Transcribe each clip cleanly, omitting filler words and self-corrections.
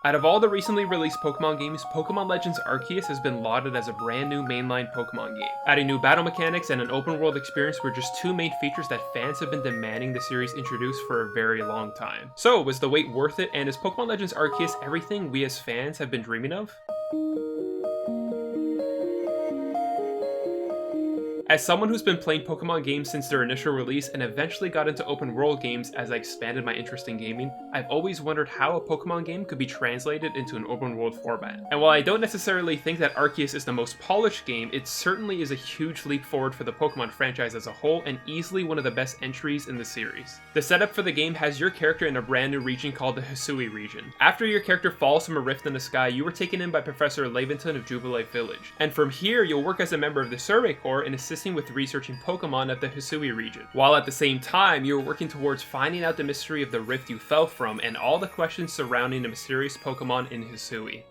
Out of all the recently released Pokemon games, Pokémon Legends Arceus has been lauded as a brand new mainline Pokemon game. Adding new battle mechanics and an open world experience were just two main features that fans have been demanding the series introduce for a very long time. So, was the wait worth it, and is Pokemon Legends Arceus everything we as fans have been dreaming of? As someone who's been playing Pokemon games since their initial release and eventually got into open world games as I expanded my interest in gaming, I've always wondered how a Pokemon game could be translated into an open world format. And while I don't necessarily think that Arceus is the most polished game, it certainly is a huge leap forward for the Pokemon franchise as a whole and easily one of the best entries in the series. The setup for the game has your character in a brand new region called the Hisui region. After your character falls from a rift in the sky, you were taken in by Professor Laventon of Jubilife Village. And from here, you'll work as a member of the Survey Corps and assist with researching Pokemon at the Hisui region, while at the same time you are working towards finding out the mystery of the rift you fell from and all the questions surrounding the mysterious Pokemon in Hisui.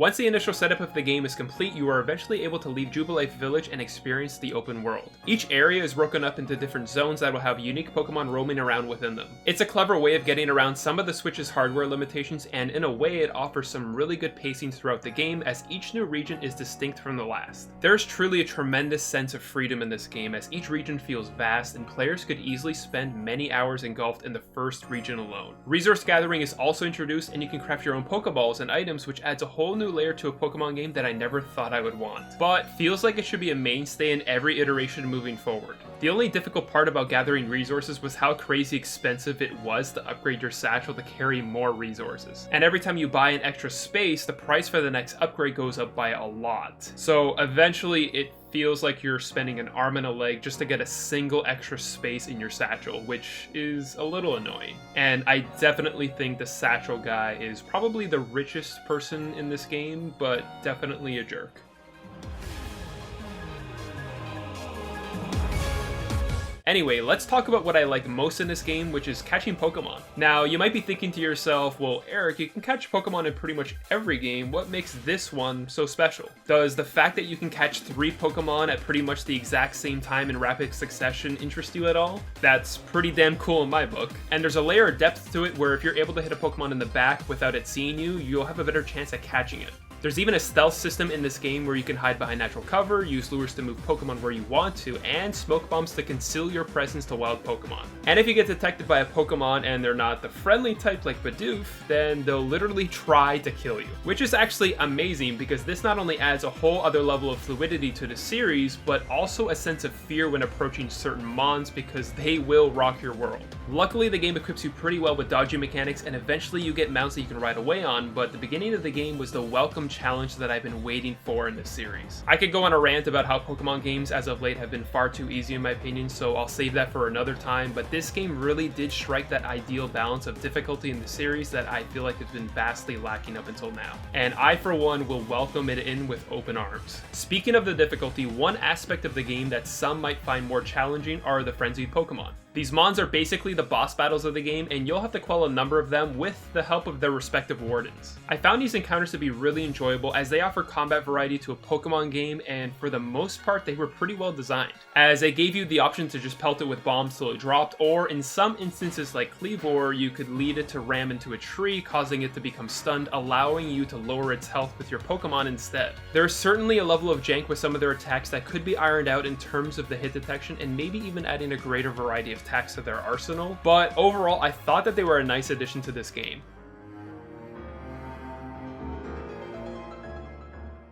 Once the initial setup of the game is complete, you are eventually able to leave Jubilife Village and experience the open world. Each area is broken up into different zones that will have unique Pokemon roaming around within them. It's a clever way of getting around some of the Switch's hardware limitations, and in a way it offers some really good pacing throughout the game as each new region is distinct from the last. There's truly a tremendous sense of freedom in this game as each region feels vast and players could easily spend many hours engulfed in the first region alone. Resource gathering is also introduced and you can craft your own Pokeballs and items, which adds a whole new layer to a Pokemon game that I never thought I would want, but feels like it should be a mainstay in every iteration moving forward. The only difficult part about gathering resources was how crazy expensive it was to upgrade your satchel to carry more resources. And every time you buy an extra space, the price for the next upgrade goes up by a lot. So eventually it feels like you're spending an arm and a leg just to get a single extra space in your satchel, which is a little annoying. And I definitely think the satchel guy is probably the richest person in this game, but definitely a jerk. Anyway, let's talk about what I like most in this game, which is catching Pokemon. Now, you might be thinking to yourself, well, Eric, you can catch Pokemon in pretty much every game. What makes this one so special? Does the fact that you can catch 3 Pokemon at pretty much the exact same time in rapid succession interest you at all? That's pretty damn cool in my book. And there's a layer of depth to it where if you're able to hit a Pokemon in the back without it seeing you, you'll have a better chance at catching it. There's even a stealth system in this game where you can hide behind natural cover, use lures to move Pokemon where you want to, and smoke bombs to conceal your presence to wild Pokemon. And if you get detected by a Pokemon and they're not the friendly type like Bidoof, then they'll literally try to kill you. Which is actually amazing because this not only adds a whole other level of fluidity to the series, but also a sense of fear when approaching certain mons because they will rock your world. Luckily, the game equips you pretty well with dodging mechanics and eventually you get mounts that you can ride away on, but the beginning of the game was the welcome challenge that I've been waiting for in this series. I could go on a rant about how Pokemon games as of late have been far too easy in my opinion, so I'll save that for another time, but this game really did strike that ideal balance of difficulty in the series that I feel like has been vastly lacking up until now. And I, for one, will welcome it in with open arms. Speaking of the difficulty, one aspect of the game that some might find more challenging are the frenzied Pokemon. These mons are basically the boss battles of the game, and you'll have to quell a number of them with the help of their respective wardens. I found these encounters to be really enjoyable as they offer combat variety to a Pokemon game, and for the most part they were pretty well designed, as they gave you the option to just pelt it with bombs till it dropped, or in some instances like Cleavor, you could lead it to ram into a tree, causing it to become stunned, allowing you to lower its health with your Pokemon instead. There's certainly a level of jank with some of their attacks that could be ironed out in terms of the hit detection and maybe even adding a greater variety of attacks to their arsenal, but overall I thought that they were a nice addition to this game.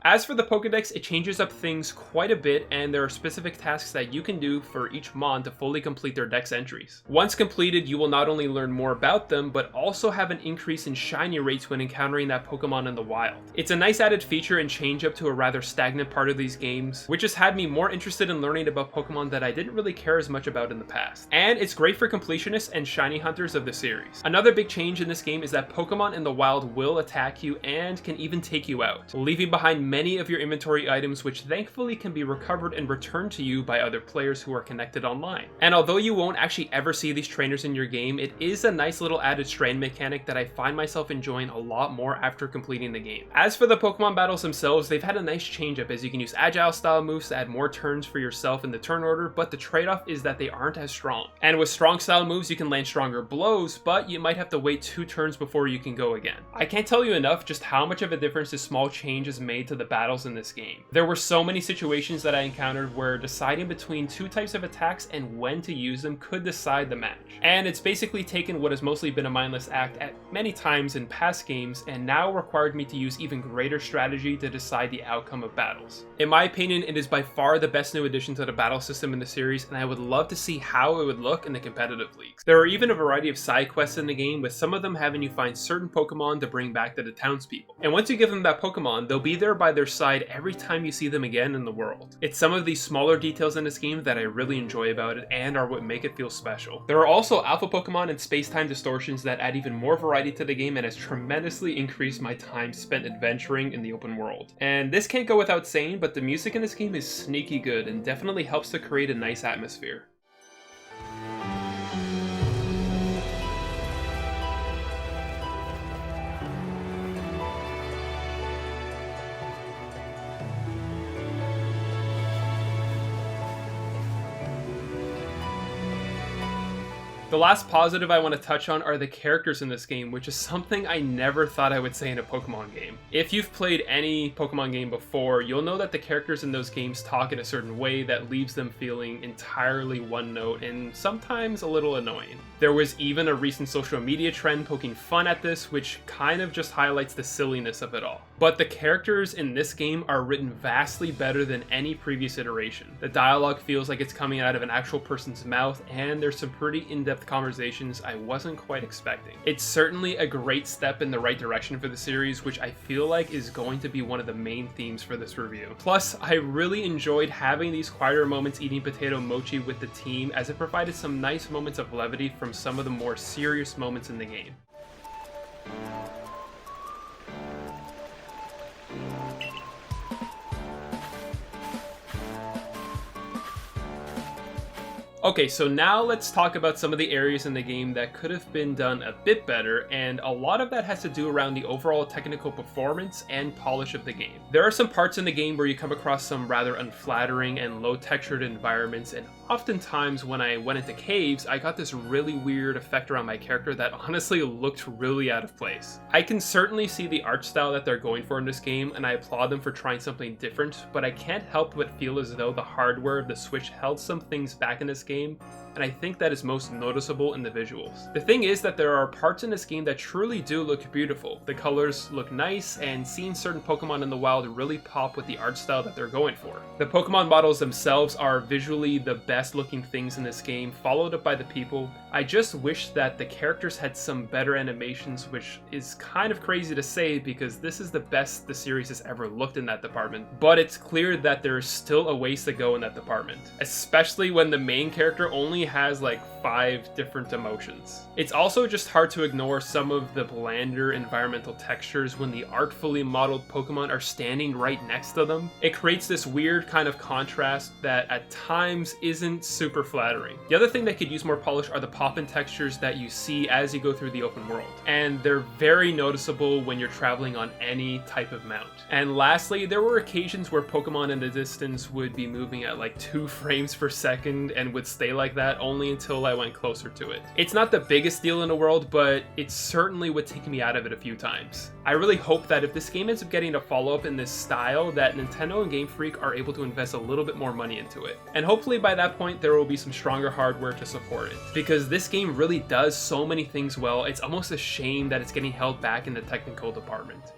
As for the Pokedex, it changes up things quite a bit, and there are specific tasks that you can do for each mon to fully complete their dex entries. Once completed, you will not only learn more about them, but also have an increase in shiny rates when encountering that Pokemon in the wild. It's a nice added feature and change up to a rather stagnant part of these games, which has had me more interested in learning about Pokemon that I didn't really care as much about in the past. And it's great for completionists and shiny hunters of the series. Another big change in this game is that Pokemon in the wild will attack you and can even take you out, leaving behind many of your inventory items, which thankfully can be recovered and returned to you by other players who are connected online. And although you won't actually ever see these trainers in your game, it is a nice little added strand mechanic that I find myself enjoying a lot more after completing the game. As for the Pokemon battles themselves, they've had a nice change up as you can use agile style moves to add more turns for yourself in the turn order, but the trade-off is that they aren't as strong. And with strong style moves, you can land stronger blows, but you might have to wait 2 turns before you can go again. I can't tell you enough just how much of a difference this small change has made to the battles in this game. There were so many situations that I encountered where deciding between 2 types of attacks and when to use them could decide the match. And it's basically taken what has mostly been a mindless act at many times in past games and now required me to use even greater strategy to decide the outcome of battles. In my opinion, it is by far the best new addition to the battle system in the series, and I would love to see how it would look in the competitive leagues. There are even a variety of side quests in the game, with some of them having you find certain Pokemon to bring back to the townspeople. And once you give them that Pokemon, they'll be there by their side every time you see them again in the world. It's some of these smaller details in this game that I really enjoy about it and are what make it feel special. There are also alpha Pokemon and space-time distortions that add even more variety to the game and has tremendously increased my time spent adventuring in the open world. And this can't go without saying, but the music in this game is sneaky good and definitely helps to create a nice atmosphere. The last positive I want to touch on are the characters in this game, which is something I never thought I would say in a Pokemon game. If you've played any Pokemon game before, you'll know that the characters in those games talk in a certain way that leaves them feeling entirely one note and sometimes a little annoying. There was even a recent social media trend poking fun at this, which kind of just highlights the silliness of it all. But the characters in this game are written vastly better than any previous iteration. The dialogue feels like it's coming out of an actual person's mouth, and there's some pretty in-depth conversations I wasn't quite expecting. It's certainly a great step in the right direction for the series, which I feel like is going to be one of the main themes for this review. Plus, I really enjoyed having these quieter moments eating potato mochi with the team, as it provided some nice moments of levity from some of the more serious moments in the game. Okay, so now let's talk about some of the areas in the game that could have been done a bit better, and a lot of that has to do around the overall technical performance and polish of the game. There are some parts in the game where you come across some rather unflattering and low-textured environments, and oftentimes when I went into caves, I got this really weird effect around my character that honestly looked really out of place. I can certainly see the art style that they're going for in this game, and I applaud them for trying something different, but I can't help but feel as though the hardware of the Switch held some things back in this game, and I think that is most noticeable in the visuals. The thing is that there are parts in this game that truly do look beautiful. The colors look nice, and seeing certain Pokemon in the wild really pop with the art style that they're going for. The Pokemon models themselves are visually the best looking things in this game, followed up by the people. I just wish that the characters had some better animations, which is kind of crazy to say because this is the best the series has ever looked in that department, but it's clear that there is still a ways to go in that department, especially when the main character only has like 5 different emotions. It's also just hard to ignore some of the blander environmental textures when the artfully modeled Pokemon are standing right next to them. It creates this weird kind of contrast that at times isn't super flattering. The other thing that could use more polish are the pop-in textures that you see as you go through the open world, and they're very noticeable when you're traveling on any type of mount. And lastly, there were occasions where Pokemon in the distance would be moving at like 2 frames per second and would stay like that only until I went closer to it. It's not the biggest deal in the world, but it certainly would take me out of it a few times. I really hope that if this game ends up getting a follow-up in this style, that Nintendo and Game Freak are able to invest a little bit more money into it. And hopefully by that point there will be some stronger hardware to support it. Because this game really does so many things well, it's almost a shame that it's getting held back in the technical department.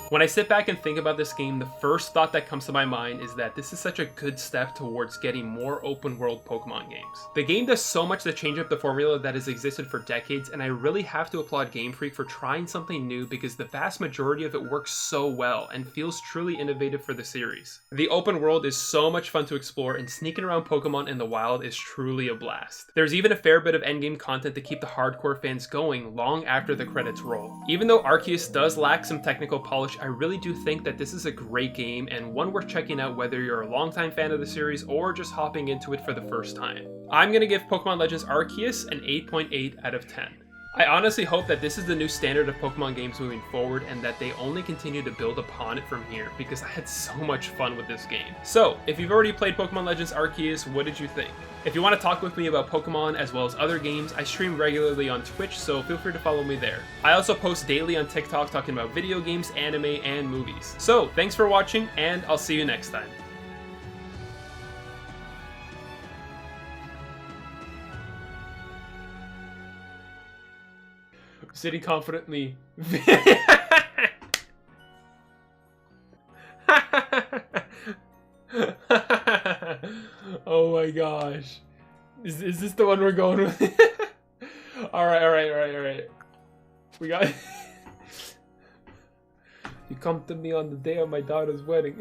When I sit back and think about this game, the first thought that comes to my mind is that this is such a good step towards getting more open world Pokemon games. The game does so much to change up the formula that has existed for decades, and I really have to applaud Game Freak for trying something new because the vast majority of it works so well and feels truly innovative for the series. The open world is so much fun to explore, and sneaking around Pokemon in the wild is truly a blast. There's even a fair bit of endgame content to keep the hardcore fans going long after the credits roll. Even though Arceus does lack some technical polish, I really do think that this is a great game and one worth checking out whether you're a longtime fan of the series or just hopping into it for the first time. I'm gonna give Pokemon Legends Arceus an 8.8 out of 10. I honestly hope that this is the new standard of Pokemon games moving forward and that they only continue to build upon it from here because I had so much fun with this game. So, if you've already played Pokemon Legends Arceus, what did you think? If you want to talk with me about Pokemon as well as other games, I stream regularly on Twitch, so feel free to follow me there. I also post daily on TikTok talking about video games, anime, and movies. So, thanks for watching, and I'll see you next time. Sitting confidently. Oh my gosh. Is this the one we're going with? Alright. We got... You come to me on the day of my daughter's wedding.